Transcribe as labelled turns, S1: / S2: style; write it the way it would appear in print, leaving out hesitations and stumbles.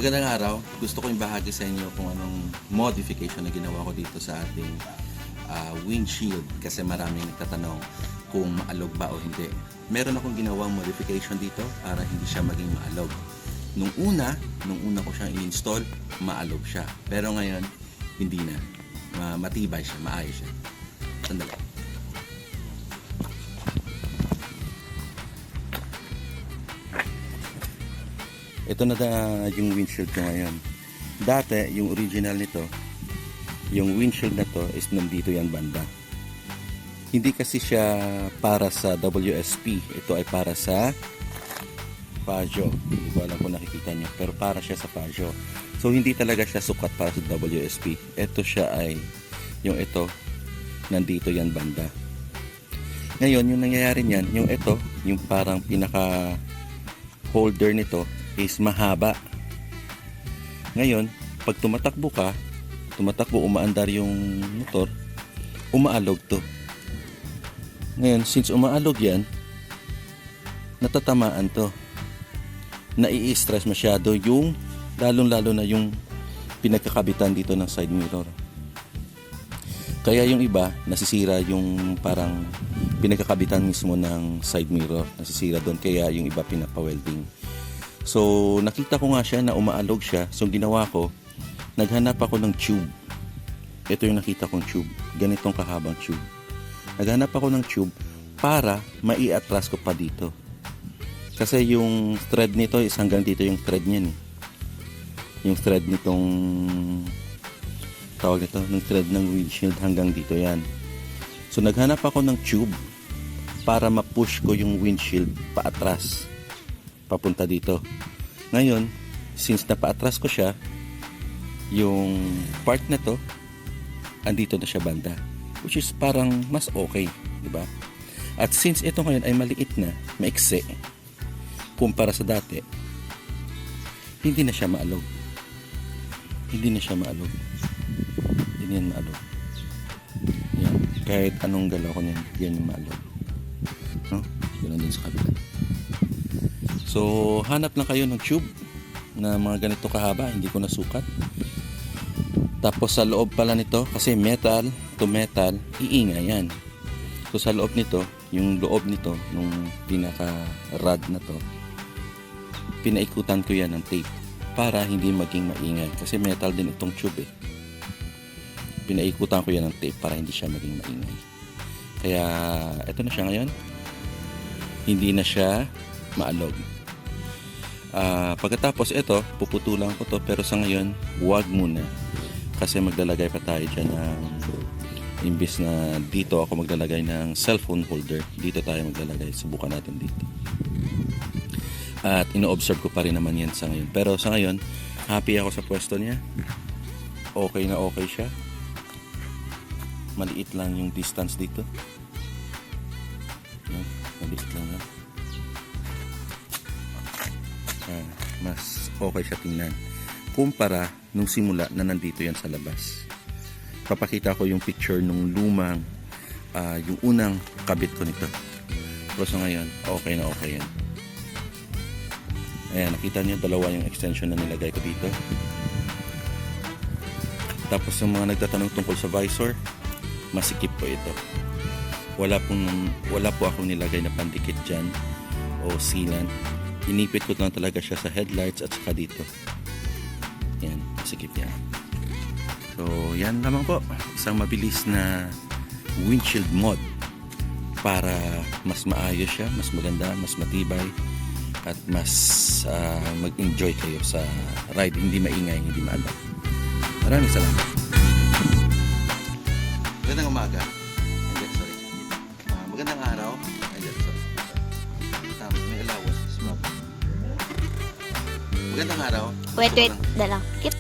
S1: Magandang araw. Gusto ko ibahagi sa inyo kung anong modification na ginawa ko dito sa ating windshield kasi maraming nagtatanong kung maalog ba o hindi. Meron akong ginawang modification dito para hindi siya maging maalog. Nung una ko siyang i-install, maalog siya. Pero ngayon, hindi na. Matibay siya, maayos siya. Sandali. Ito na yung windshield ko ngayon. Dati, yung original nito, yung windshield na to is nandito yan banda. Hindi kasi siya para sa WSP. Ito ay para sa Pajero. Hindi ko alam kung nakikita niyo. Pero para siya sa Pajero. So, hindi talaga siya sukat para sa WSP. Ito siya ay, yung ito, nandito yan banda. Ngayon, yung nangyayari niyan, yung ito, yung parang pinaka holder nito, is mahaba. Ngayon, pag tumatakbo ka, umaandar yung motor, umaalog to. Ngayon, since umaalog yan, natatamaan to. Nai-stress masyado yung, lalong-lalo na yung pinagkakabitan dito ng side mirror. Kaya yung iba, nasisira yung parang pinagkakabitan mismo ng side mirror. Nasisira doon, kaya yung iba pinapa-welding. So, nakita ko nga siya na umaalog siya. So, ginawa ko, naghanap ako ng tube. Ito yung nakita kong tube. Ganitong kahabang tube. Naghanap ako ng tube para mai-atras ko pa dito. Kasi yung thread nito is hanggang dito yung thread niyan. Yung thread nitong tawag ito, yung thread ng windshield hanggang dito yan. So, naghanap ako ng tube para ma-push ko yung windshield paatras. Papunta dito. Ngayon, since napaatras ko siya, yung part na to, andito na siya banda. Which is parang mas okay, di ba? At since ito ngayon ay maliit na, maikse, kumpara sa dati, hindi na siya maalog. Hindi na siya maalog. Hindi yan maalog. Yan. Kahit anong galaw ko niyan, yan yung maalog. No? Yun din sa kabila. So, hanap lang kayo ng tube na mga ganito kahaba, hindi ko nasukat. Tapos sa loob pala nito, kasi metal to metal, iingay yan. So sa loob nito, yung loob nito, nung pinaka-rod na to, pinaikutan ko yan ng tape para hindi maging maingay. Kasi metal din itong tube eh. Pinaikutan ko yan ng tape para hindi siya maging maingay. Kaya, ito na siya ngayon. Hindi na siya maalog. Pagkatapos ito, puputulan ko to, pero sa ngayon, huwag muna. Kasi maglalagay pa tayo dyan ng, imbis na dito ako maglalagay ng cellphone holder, dito tayo maglalagay. Subukan natin dito. At ino-observe ko pa rin naman yan sa ngayon. Pero sa ngayon, happy ako sa pwesto niya. Okay na okay siya. Maliit lang yung distance dito. Yan, maliit lang yan. Mas okay siya tingnan kumpara nung simula na nandito yan sa labas. Papakita ko yung picture nung lumang yung unang kabit ko nito. Pero sa ngayon, okay na okay yan. Ayan, nakita niyo dalawa yung extension na nilagay ko dito. Tapos yung mga nagtatanong tungkol sa visor, masikip po ito. Wala po akong nilagay na pandikit dyan o sealant. Inipit ko lang talaga siya sa headlights at saka dito. Yan, masikip yan. So, yan lamang po. Isang mabilis na windshield mod para mas maayos siya, mas maganda, mas matibay at mas mag-enjoy kayo sa ride. Hindi maingay, hindi maalam. Maraming salamat. Magandang umaga. Sorry. Magandang araw. Sorry. May allowance. Magandang araw.
S2: Wait, dalang. Kit.